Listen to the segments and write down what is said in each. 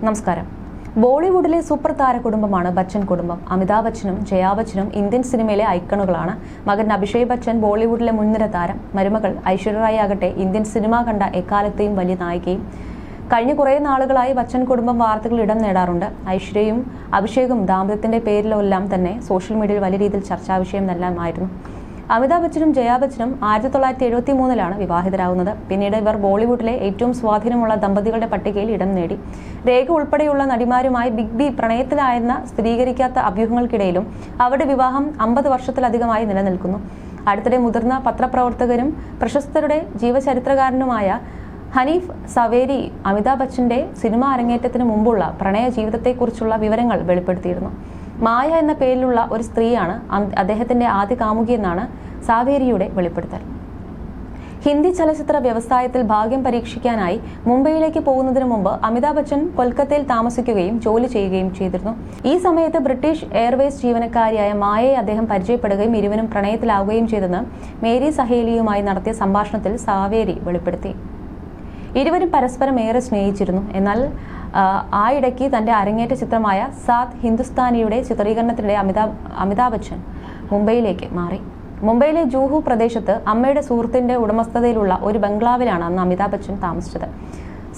നമസ്കാരം. ബോളിവുഡിലെ സൂപ്പർ താര കുടുംബമാണ് ബച്ചൻ കുടുംബം. അമിതാഭ് ബച്ചനും ജയാ ബച്ചനും ഇന്ത്യൻ സിനിമയിലെ ഐക്കണുകളാണ്. മകൻ അഭിഷേക് ബച്ചൻ ബോളിവുഡിലെ മുൻനിര താരം. മരുമകൾ ഐശ്വര്യ റായ് ആകട്ടെ ഇന്ത്യൻ സിനിമ കണ്ട എക്കാലത്തെയും വലിയ നായികയും. കഴിഞ്ഞ കുറേ നാളുകളായി ബച്ചൻ കുടുംബം വാർത്തകൾ ഇടം നേടാറുണ്ട്. ഐശ്വര്യയും അഭിഷേകും ദാമ്പത്യത്തിന്റെ പേരിലെല്ലാം തന്നെ സോഷ്യൽ മീഡിയയിൽ വലിയ രീതിയിൽ ചർച്ചാ വിഷയമെല്ലാമായിരുന്നു. അമിതാഭ് ബച്ചനും ജയാ ബച്ചനും 1973 വിവാഹിതരാകുന്നത്. പിന്നീട് ഇവർ ബോളിവുഡിലെ ഏറ്റവും സ്വാധീനമുള്ള ദമ്പതികളുടെ പട്ടികയിൽ ഇടം നേടി. രേഖ ഉൾപ്പെടെയുള്ള നടിമാരുമായി ബിഗ് ബി പ്രണയത്തിലായെന്ന സ്ഥിരീകരിക്കാത്ത അഭ്യൂഹങ്ങൾക്കിടയിലും അവരുടെ വിവാഹം 50 വർഷത്തിലധികമായി നിലനിൽക്കുന്നു. അടുത്തിടെ മുതിർന്ന പത്രപ്രവർത്തകരും പ്രശസ്തരുടെ ജീവചരിത്രകാരനുമായ ഹനീഫ് സവേരി അമിതാഭ് ബച്ചന്റെ സിനിമാ അരങ്ങേറ്റത്തിന് മുമ്പുള്ള പ്രണയ ജീവിതത്തെക്കുറിച്ചുള്ള വിവരങ്ങൾ വെളിപ്പെടുത്തിയിരുന്നു. മായ എന്ന പേരിലുള്ള ഒരു സ്ത്രീയാണ് അദ്ദേഹത്തിന്റെ ആദ്യ കാമുകിയെന്നാണ് സാവേരിയുടെ വെളിപ്പെടുത്തൽ. ഹിന്ദി ചലച്ചിത്ര വ്യവസായത്തിൽ ഭാഗ്യം പരീക്ഷിക്കാനായി മുംബൈയിലേക്ക് പോകുന്നതിന് മുമ്പ് അമിതാഭ് ബച്ചൻ കൊൽക്കത്തയിൽ താമസിക്കുകയും ജോലി ചെയ്യുകയും ചെയ്തിരുന്നു. ഈ സമയത്ത് ബ്രിട്ടീഷ് എയർവേസ് ജീവനക്കാരിയായ മായയെ അദ്ദേഹം പരിചയപ്പെടുകയും ഇരുവരും പ്രണയത്തിലാവുകയും ചെയ്തെന്ന് മേരി സഹേലിയുമായി നടത്തിയ സംഭാഷണത്തിൽ സാവേരി വെളിപ്പെടുത്തി. ഇരുവരും പരസ്പരം ഏറെ സ്നേഹിച്ചിരുന്നു. എന്നാൽ ആയിടയ്ക്ക് തന്റെ അരങ്ങേറ്റ ചിത്രമായ സാത് ഹിന്ദുസ്ഥാനിയുടെ ചിത്രീകരണത്തിനിടെ അമിതാഭ് ബച്ചൻ മുംബൈയിലേക്ക് മാറി. മുംബൈയിലെ ജൂഹു പ്രദേശത്ത് അമ്മയുടെ സുഹൃത്തിന്റെ ഉടമസ്ഥതയിലുള്ള ഒരു ബംഗ്ലാവിലാണ് അന്ന് അമിതാഭ് ബച്ചൻ താമസിച്ചത്.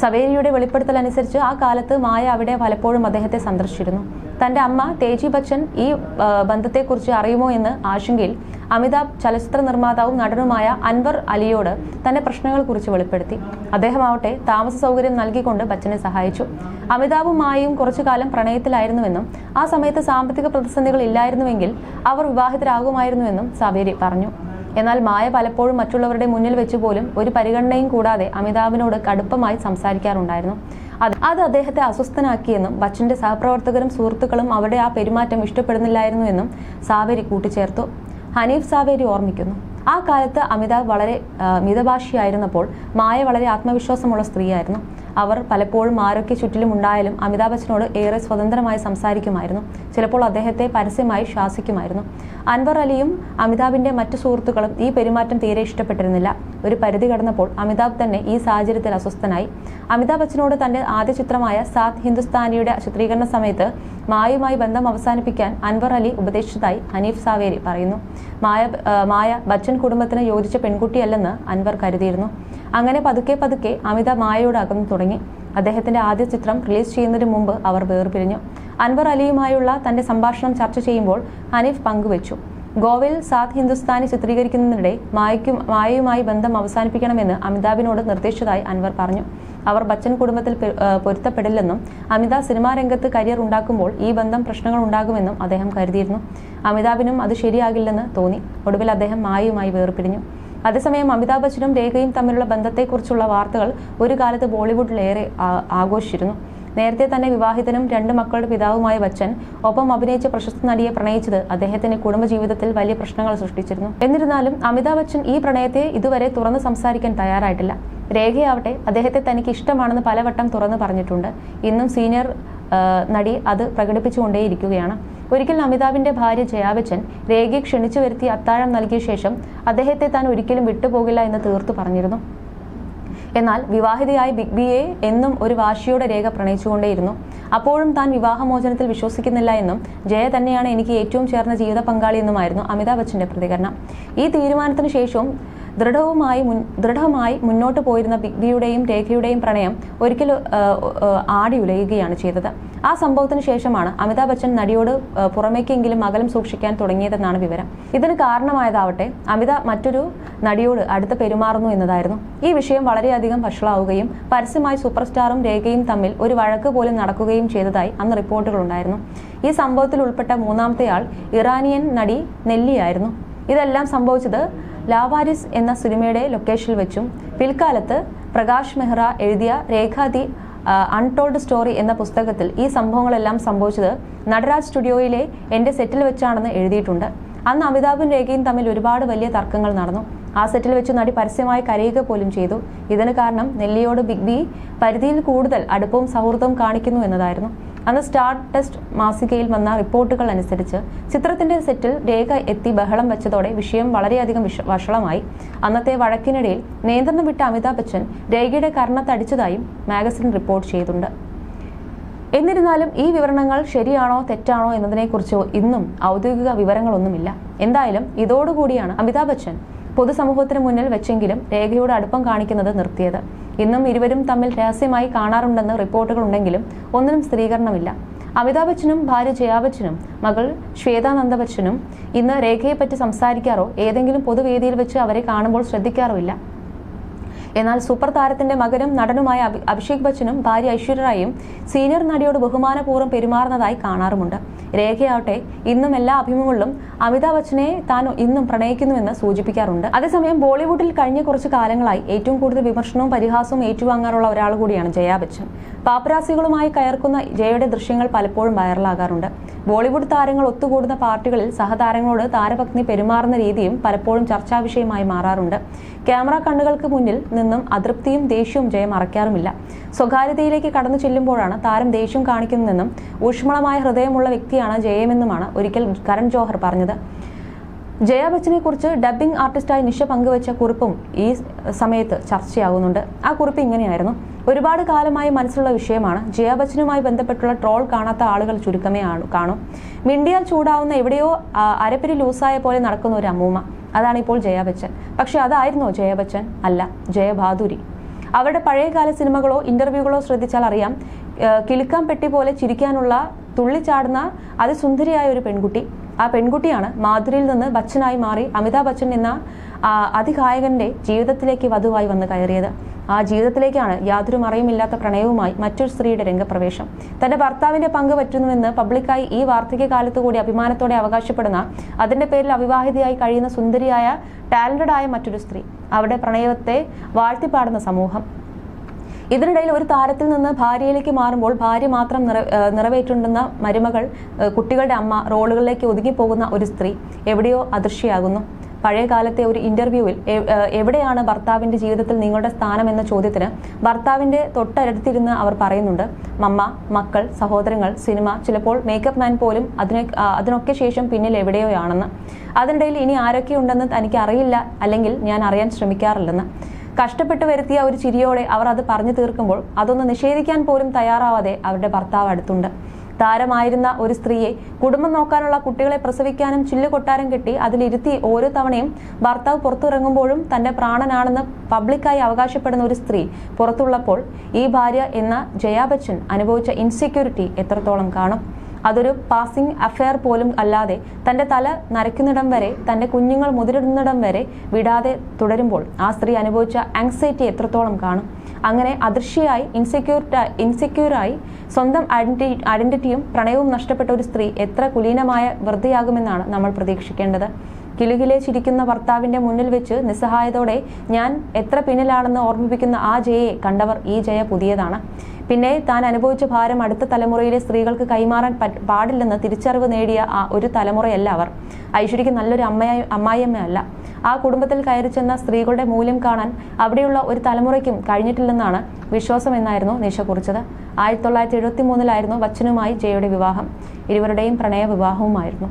സവേരിയുടെ വെളിപ്പെടുത്തൽ അനുസരിച്ച് ആ കാലത്ത് മായ അവിടെ പലപ്പോഴും അദ്ദേഹത്തെ സന്ദർശിച്ചിരുന്നു. തന്റെ അമ്മ തേജി ബച്ചൻ ഈ ബന്ധത്തെക്കുറിച്ച് അറിയുമോ എന്ന് ആശങ്കയിൽ അമിതാഭ് ചലച്ചിത്ര നിർമ്മാതാവും നടനുമായ അൻവർ അലിയോട് തന്റെ പ്രശ്നങ്ങളെക്കുറിച്ച് വെളിപ്പെടുത്തി. അദ്ദേഹമാവട്ടെ താമസ സൗകര്യം നൽകിക്കൊണ്ട് ബച്ചനെ സഹായിച്ചു. അമിതാഭും മായയും കുറച്ചു കാലം പ്രണയത്തിലായിരുന്നുവെന്നും ആ സമയത്ത് സാമ്പത്തിക പ്രതിസന്ധികൾ ഇല്ലായിരുന്നുവെങ്കിൽ അവർ വിവാഹിതരാകുമായിരുന്നുവെന്നും സവേരി പറഞ്ഞു. എന്നാൽ മായ പലപ്പോഴും മറ്റുള്ളവരുടെ മുന്നിൽ വെച്ച് പോലും ഒരു പരിഗണനയും കൂടാതെ അമിതാഭിനോട് കടുപ്പമായി സംസാരിക്കാറുണ്ടായിരുന്നു. അത് അദ്ദേഹത്തെ അസ്വസ്ഥനാക്കിയെന്നും ബച്ചന്റെ സഹപ്രവർത്തകരും സുഹൃത്തുക്കളും അവരുടെ ആ പെരുമാറ്റം ഇഷ്ടപ്പെടുന്നില്ലായിരുന്നുവെന്നും സാവേരി കൂട്ടിച്ചേർത്തു. ഹനീഫ് സാവേരി ഓർമ്മിക്കുന്നു, ആ കാലത്ത് അമിതാഭ് വളരെ മിതഭാഷിയായിരുന്നപ്പോൾ മായ വളരെ ആത്മവിശ്വാസമുള്ള സ്ത്രീയായിരുന്നു. അവർ പലപ്പോഴും ആരൊക്കെ ചുറ്റിലും ഉണ്ടായാലും അമിതാഭ് ബച്ചനോട് ഏറെ സ്വതന്ത്രമായി സംസാരിക്കുമായിരുന്നു. ചിലപ്പോൾ അദ്ദേഹത്തെ പരസ്യമായി ശാസിക്കുമായിരുന്നു. അൻവർ അലിയും അമിതാഭിന്റെ മറ്റു സുഹൃത്തുക്കളും ഈ പെരുമാറ്റം തീരെ ഇഷ്ടപ്പെട്ടിരുന്നില്ല. ഒരു പരിധി കടന്നപ്പോൾ അമിതാഭ് തന്നെ ഈ സാഹചര്യത്തിൽ അസ്വസ്ഥനായി. അമിതാഭ് ബച്ചനോട് തന്റെ ആദ്യ ചിത്രമായ സാത് ഹിന്ദുസ്ഥാനിയുടെ ചിത്രീകരണ സമയത്ത് മായയുമായി ബന്ധം അവസാനിപ്പിക്കാൻ അൻവർ അലി ഉപദേശിച്ചതായി ഹനീഫ് സാവേരി പറയുന്നു. മായ ബച്ചൻ കുടുംബത്തിന് യോജിച്ച പെൺകുട്ടിയല്ലെന്ന് അൻവർ കരുതിയിരുന്നു. അങ്ങനെ പതുക്കെ പതുക്കെ അമിതാഭ് മായയോട് അകന്നു തുടങ്ങി. അദ്ദേഹത്തിന്റെ ആദ്യ ചിത്രം റിലീസ് ചെയ്യുന്നതിന് മുമ്പ് അവർ വേർപിരിഞ്ഞു. അൻവർ അലിയുമായുള്ള തന്റെ സംഭാഷണം ചർച്ച ചെയ്യുമ്പോൾ ഹനീഫ് പങ്കുവച്ചു. ഗോവയിൽ സാത് ഹിന്ദുസ്ഥാനി ചിത്രീകരിക്കുന്നതിനിടെ മായയുമായി ബന്ധം അവസാനിപ്പിക്കണമെന്ന് അമിതാഭിനോട് നിർദ്ദേശിച്ചതായി അൻവർ പറഞ്ഞു. അവർ ബച്ചൻ കുടുംബത്തിൽ പൊരുത്തപ്പെടില്ലെന്നും അമിതാഭ് സിനിമാ രംഗത്ത് കരിയർ ഉണ്ടാക്കുമ്പോൾ ഈ ബന്ധം പ്രശ്നങ്ങൾ ഉണ്ടാകുമെന്നും അദ്ദേഹം കരുതിയിരുന്നു. അമിതാഭിനും അത് ശരിയാകില്ലെന്ന് തോന്നി. ഒടുവിൽ അദ്ദേഹം മായയുമായി വേർപിരിഞ്ഞു. അതേസമയം അമിതാഭ് ബച്ചനും രേഖയും തമ്മിലുള്ള ബന്ധത്തെക്കുറിച്ചുള്ള വാർത്തകൾ ഒരു കാലത്ത് ബോളിവുഡിലേറെ ആഘോഷിച്ചിരുന്നു. നേരത്തെ തന്നെ വിവാഹിതനും 2 മക്കളുടെ പിതാവുമായ ബച്ചൻ ഒപ്പം അഭിനയിച്ച പ്രശസ്ത നടിയെ പ്രണയിച്ചത് അദ്ദേഹത്തിന്റെ കുടുംബജീവിതത്തിൽ വലിയ പ്രശ്നങ്ങൾ സൃഷ്ടിച്ചിരുന്നു. എന്നിരുന്നാലും അമിതാഭ് ബച്ചൻ ഈ പ്രണയത്തെ ഇതുവരെ തുറന്ന് സംസാരിക്കാൻ തയ്യാറായിട്ടില്ല. രേഖയാവട്ടെ അദ്ദേഹത്തെ തനിക്ക് ഇഷ്ടമാണെന്ന് പലവട്ടം തുറന്നു പറഞ്ഞിട്ടുണ്ട്. ഇന്നും സീനിയർ നടി അത് പ്രകടിപ്പിച്ചുകൊണ്ടേയിരിക്കുകയാണ്. ഒരിക്കൽ അമിതാഭിന്റെ ഭാര്യ ജയാ ബച്ചൻ രേഖയെ ക്ഷണിച്ചു വരുത്തി അത്താഴം നൽകിയ ശേഷം അദ്ദേഹത്തെ താൻ ഒരിക്കലും വിട്ടുപോകില്ല എന്ന് തീർത്തു പറഞ്ഞിരുന്നു. എന്നാൽ വിവാഹിതയായി ബിഗ് ബിയെ എന്നും ഒരു വാശിയോടെ രേഖ പ്രണയിച്ചുകൊണ്ടേയിരുന്നു. അപ്പോഴും താൻ വിവാഹമോചനത്തിൽ വിശ്വസിക്കുന്നില്ല എന്നും ജയ തന്നെയാണ് എനിക്ക് ഏറ്റവും ചേർന്ന ജീവിത പങ്കാളി എന്നുമായിരുന്നു അമിതാഭ് ബച്ചന്റെ പ്രതികരണം. ഈ തീരുമാനത്തിന് ശേഷവും ദൃഢമായി മുന്നോട്ട് പോയിരുന്ന ബിഗ് ബിയുടെയും രേഖയുടെയും പ്രണയം ഒരിക്കൽ ആടി ഉലയുകയാണ് ചെയ്തത്. ആ സംഭവത്തിന് ശേഷമാണ് അമിതാഭ് ബച്ചൻ നടിയോട് പുറമേക്കെങ്കിലും അകലം സൂക്ഷിക്കാൻ തുടങ്ങിയതെന്നാണ് വിവരം. ഇതിന് കാരണമായതാവട്ടെ അമിതാഭ് മറ്റൊരു നടിയോട് അടുത്ത് പെരുമാറുന്നു എന്നതായിരുന്നു. ഈ വിഷയം വളരെയധികം വഷളാവുകയും പരസ്യമായി സൂപ്പർ സ്റ്റാറും രേഖയും തമ്മിൽ ഒരു വഴക്ക് പോലും നടക്കുകയും ചെയ്തതായി അന്ന് റിപ്പോർട്ടുകളുണ്ടായിരുന്നു. ഈ സംഭവത്തിൽ ഉൾപ്പെട്ട മൂന്നാമത്തെയാൾ ഇറാനിയൻ നടി നെല്ലിയായിരുന്നു. ഇതെല്ലാം സംഭവിച്ചത് ലാവാരിസ് എന്ന സിനിമയുടെ ലൊക്കേഷനിൽ വെച്ചും. പിൽക്കാലത്ത് പ്രകാശ് മെഹ്റ എഴുതിയ രേഖ ദി അൺടോൾഡ് സ്റ്റോറി എന്ന പുസ്തകത്തിൽ ഈ സംഭവങ്ങളെല്ലാം സംഭവിച്ചത് നടരാജ് സ്റ്റുഡിയോയിലെ എന്റെ സെറ്റിൽ വെച്ചാണെന്ന് എഴുതിയിട്ടുണ്ട്. അന്ന് അമിതാഭും രേഖയും തമ്മിൽ ഒരുപാട് വലിയ തർക്കങ്ങൾ നടന്നു. ആ സെറ്റിൽ വെച്ച് നടി പരസ്യമായി കരയുക പോലും ചെയ്തു. ഇതിന് കാരണം നെല്ലിയോട് ബിഗ് ബി പരിധിയിൽ കൂടുതൽ അടുപ്പവും സൗഹൃദവും കാണിക്കുന്നു എന്നതായിരുന്നു. അന്ന് സ്റ്റാർ ടെസ്റ്റ് മാസികയിൽ വന്ന റിപ്പോർട്ടുകൾ അനുസരിച്ച് ചിത്രത്തിന്റെ സെറ്റിൽ രേഖ എത്തി ബഹളം വെച്ചതോടെ വിഷയം വളരെയധികം വഷളമായി. അന്നത്തെ വഴക്കിനിടയിൽ നിയന്ത്രണം വിട്ട അമിതാഭ് ബച്ചൻ രേഖയുടെ കർണത്തടിച്ചതായും മാഗസിൻ റിപ്പോർട്ട് ചെയ്തിട്ടുണ്ട്. എന്നിരുന്നാലും ഈ വിവരണങ്ങൾ ശരിയാണോ തെറ്റാണോ എന്നതിനെക്കുറിച്ച് ഇന്നും ഔദ്യോഗിക വിവരങ്ങളൊന്നുമില്ല. എന്തായാലും ഇതോടുകൂടിയാണ് അമിതാഭ് ബച്ചൻ പൊതുസമൂഹത്തിന് മുന്നിൽ വെച്ചെങ്കിലും രേഖയോട് അടുപ്പം കാണിക്കുന്നത് നിർത്തിയത്. ഇന്നും ഇരുവരും തമ്മിൽ രഹസ്യമായി കാണാറുണ്ടെന്ന് റിപ്പോർട്ടുകളുണ്ടെങ്കിലും ഒന്നിനും സ്ഥിരീകരണമില്ല. അമിതാഭ് ബച്ചനും ഭാര്യ ജയാ ബച്ചനും മകൾ ശ്വേതാ നന്ദ ബച്ചനും ഇന്ന് രേഖയെപ്പറ്റി സംസാരിക്കാറോ ഏതെങ്കിലും പൊതുവേദിയിൽ വെച്ച് അവരെ കാണുമ്പോൾ ശ്രദ്ധിക്കാറുമില്ല. എന്നാൽ സൂപ്പർ താരത്തിന്റെ മകനും നടനുമായ അഭിഷേക് ബച്ചനും ഭാര്യ ഐശ്വര്യ റായും സീനിയർ നടിയോട് ബഹുമാനപൂർവ്വം പെരുമാറുന്നതായി കാണാറുമുണ്ട്. രേഖയാവട്ടെ ഇന്നും എല്ലാ അഭിമുഖങ്ങളിലും അമിതാഭ് ബച്ചനെ താൻ ഇന്നും പ്രണയിക്കുന്നുവെന്ന് സൂചിപ്പിക്കാറുണ്ട്. അതേസമയം ബോളിവുഡിൽ കഴിഞ്ഞ കുറച്ചു കാലങ്ങളായി ഏറ്റവും കൂടുതൽ വിമർശനവും പരിഹാസവും ഏറ്റുവാങ്ങാറുള്ള ഒരാൾ കൂടിയാണ് ജയാ ബച്ചൻ. പാപ്പരാസികളുമായി കയർക്കുന്ന ജയയുടെ ദൃശ്യങ്ങൾ പലപ്പോഴും വൈറലാകാറുണ്ട്. ബോളിവുഡ് താരങ്ങൾ ഒത്തുകൂടുന്ന പാർട്ടികളിൽ സഹതാരങ്ങളോട് താരപത്നി പെരുമാറുന്ന രീതിയും പലപ്പോഴും ചർച്ചാ വിഷയമായി മാറാറുണ്ട്. ക്യാമറ കണ്ണുകൾക്ക് മുന്നിൽ നിന്നും അതൃപ്തിയും ദേഷ്യവും ജയ മറയ്ക്കാറുമില്ല. സ്വകാര്യതയിലേക്ക് കടന്നു ചെല്ലുമ്പോഴാണ് താരം ദേഷ്യം കാണിക്കുന്നതെന്നും ഊഷ്മളമായ ഹൃദയമുള്ള വ്യക്തിയാണ് ജയമെന്നുമാണ് ഒരിക്കൽ കരൺ ജോഹർ പറഞ്ഞത്. ജയാ ബച്ചനെ കുറിച്ച് ഡബ്ബിംഗ് ആർട്ടിസ്റ്റായി നിഷ പങ്കുവച്ച കുറിപ്പും ഈ സമയത്ത് ചർച്ചയാകുന്നുണ്ട്. ആ കുറിപ്പ് ഇങ്ങനെയായിരുന്നു: ഒരുപാട് കാലമായി മനസ്സിലുള്ള വിഷയമാണ്. ജയാ ബച്ചനുമായി ബന്ധപ്പെട്ടുള്ള ട്രോൾ കാണാത്ത ആളുകൾ ചുരുക്കമേ കാണും. മിണ്ടിയാൽ ചൂടാവുന്ന എവിടെയോ അരപ്പിരി ലൂസായ പോലെ നടക്കുന്ന ഒരു അമ്മൂമ്മ, അതാണ് ഇപ്പോൾ ജയാ ബച്ചൻ. പക്ഷെ അതായിരുന്നോ ജയാ ബച്ചൻ? അല്ല, ജയ ബാദുരി. അവരുടെ പഴയകാല സിനിമകളോ ഇന്റർവ്യൂകളോ ശ്രദ്ധിച്ചാൽ അറിയാം, കിലുക്കാൻ പെട്ടി പോലെ ചിരിക്കാനുള്ള തുള്ളിച്ചാടുന്ന അതിസുന്ദരിയായ ഒരു പെൺകുട്ടി. ആ പെൺകുട്ടിയാണ് മാധുരിയിൽ നിന്ന് ബച്ചനായി മാറി അമിതാഭ് ബച്ചൻ എന്ന അതിഗായകന്റെ ജീവിതത്തിലേക്ക് വധുവായി വന്ന് കയറിയത്. ആ ജീവിതത്തിലേക്കാണ് യാതൊരു മറയുമില്ലാത്ത പ്രണയവുമായി മറ്റൊരു സ്ത്രീയുടെ രംഗപ്രവേശം. തന്റെ ഭർത്താവിന്റെ പങ്ക് പറ്റുന്നുവെന്ന് പബ്ലിക്കായി ഈ വാർദ്ധക്യകാലത്ത് കൂടി അഭിമാനത്തോടെ അവകാശപ്പെടുന്ന, അതിന്റെ പേരിൽ അവിവാഹിതയായി കഴിയുന്ന സുന്ദരിയായ ടാലന്റഡ് മറ്റൊരു സ്ത്രീ, അവിടെ പ്രണയത്തെ വാഴ്ത്തിപ്പാടുന്ന സമൂഹം. ഇതിനിടയിൽ ഒരു താരത്തിൽ നിന്ന് ഭാര്യയിലേക്ക് മാറുമ്പോൾ ഭാര്യ മാത്രം നിറവേറ്റുണ്ടെന്ന മരുമകൾ, കുട്ടികളുടെ അമ്മ റോളുകളിലേക്ക് ഒതുങ്ങിപ്പോകുന്ന ഒരു സ്ത്രീ എവിടെയോ അദൃശ്യയാകുന്നു. പഴയ കാലത്തെ ഒരു ഇന്റർവ്യൂവിൽ എവിടെയാണ് ഭർത്താവിന്റെ ജീവിതത്തിൽ നിങ്ങളുടെ സ്ഥാനം എന്ന ചോദ്യത്തിന് ഭർത്താവിന്റെ തൊട്ടടുത്തിരുന്ന് അവർ പറയുന്നുണ്ട്, മമ്മ, മക്കൾ, സഹോദരങ്ങൾ, സിനിമ, ചിലപ്പോൾ മേക്കപ്പ് മാൻ പോലും അതിനൊക്കെ ശേഷം പിന്നിൽ എവിടെയോയാണെന്ന്. അതിനിടയിൽ ഇനി ആരൊക്കെയുണ്ടെന്ന് തനിക്ക് അറിയില്ല, അല്ലെങ്കിൽ ഞാൻ അറിയാൻ ശ്രമിക്കാറില്ലെന്ന്. കഷ്ടപ്പെട്ട് വരുത്തിയ ഒരു ചിരിയോടെ അവർ അത് പറഞ്ഞു തീർക്കുമ്പോൾ അതൊന്ന് നിഷേധിക്കാൻ പോലും തയ്യാറാവാതെ അവരുടെ ഭർത്താവ് അടുത്തുണ്ട്. താരമായിരുന്ന ഒരു സ്ത്രീയെ കുടുംബം നോക്കാനുള്ള കുട്ടികളെ പ്രസവിക്കാനും ചില്ലുകൊട്ടാരം കെട്ടി അതിലിരുത്തി ഓരോ തവണയും ഭർത്താവ് പുറത്തിറങ്ങുമ്പോഴും തന്റെ പ്രാണനാണെന്ന് പബ്ലിക്കായി അവകാശപ്പെടുന്ന ഒരു സ്ത്രീ പുറത്തുള്ളപ്പോൾ ഈ ഭാര്യ എന്ന ജയാ ബച്ചൻ അനുഭവിച്ച ഇൻസെക്യൂരിറ്റി എത്രത്തോളം കാണും? അതൊരു പാസിംഗ് അഫെയർ പോലും അല്ലാതെ തന്റെ തല നരയ്ക്കുന്നിടം വരെ, തന്റെ കുഞ്ഞുങ്ങൾ മുതിരിടുന്നിടം വരെ വിടാതെ തുടരുമ്പോൾ ആ സ്ത്രീ അനുഭവിച്ച ആങ്സൈറ്റി എത്രത്തോളം കാണും? അങ്ങനെ അദൃശ്യയായി ഇൻസെക്യൂറായി സ്വന്തം ഐഡന്റിറ്റിയും പ്രണയവും നഷ്ടപ്പെട്ട ഒരു സ്ത്രീ എത്ര കുലീനമായ വെറുതെയാകുമെന്നാണ് നമ്മൾ പ്രതീക്ഷിക്കേണ്ടത്. കിലുകിലെ ചിരിക്കുന്ന ഭർത്താവിന്റെ മുന്നിൽ വെച്ച് നിസ്സഹായതോടെ ഞാൻ എത്ര പിന്നിലാണെന്ന് ഓർമ്മിപ്പിക്കുന്ന ആ ജയയെ കണ്ടവർ ഈ ജയ പുതിയതാണ്. പിന്നെ താൻ അനുഭവിച്ച ഭാരം അടുത്ത തലമുറയിലെ സ്ത്രീകൾക്ക് കൈമാറാൻ പാടില്ലെന്ന് തിരിച്ചറിവ് നേടിയ ഒരു തലമുറയല്ല അവർ. ഐശ്വര്യയ്ക്ക് നല്ലൊരു അമ്മായിയമ്മയല്ല. ആ കുടുംബത്തിൽ കയറി ചെന്ന സ്ത്രീകളുടെ മൂല്യം കാണാൻ അവിടെയുള്ള ഒരു തലമുറയ്ക്കും കഴിഞ്ഞിട്ടില്ലെന്നാണ് വിശ്വാസമെന്നായിരുന്നു നിഷ കുറിച്ചത്. 1973 ബച്ചനുമായി ജയയുടെ വിവാഹം ഇരുവരുടെയും പ്രണയ വിവാഹവുമായിരുന്നു.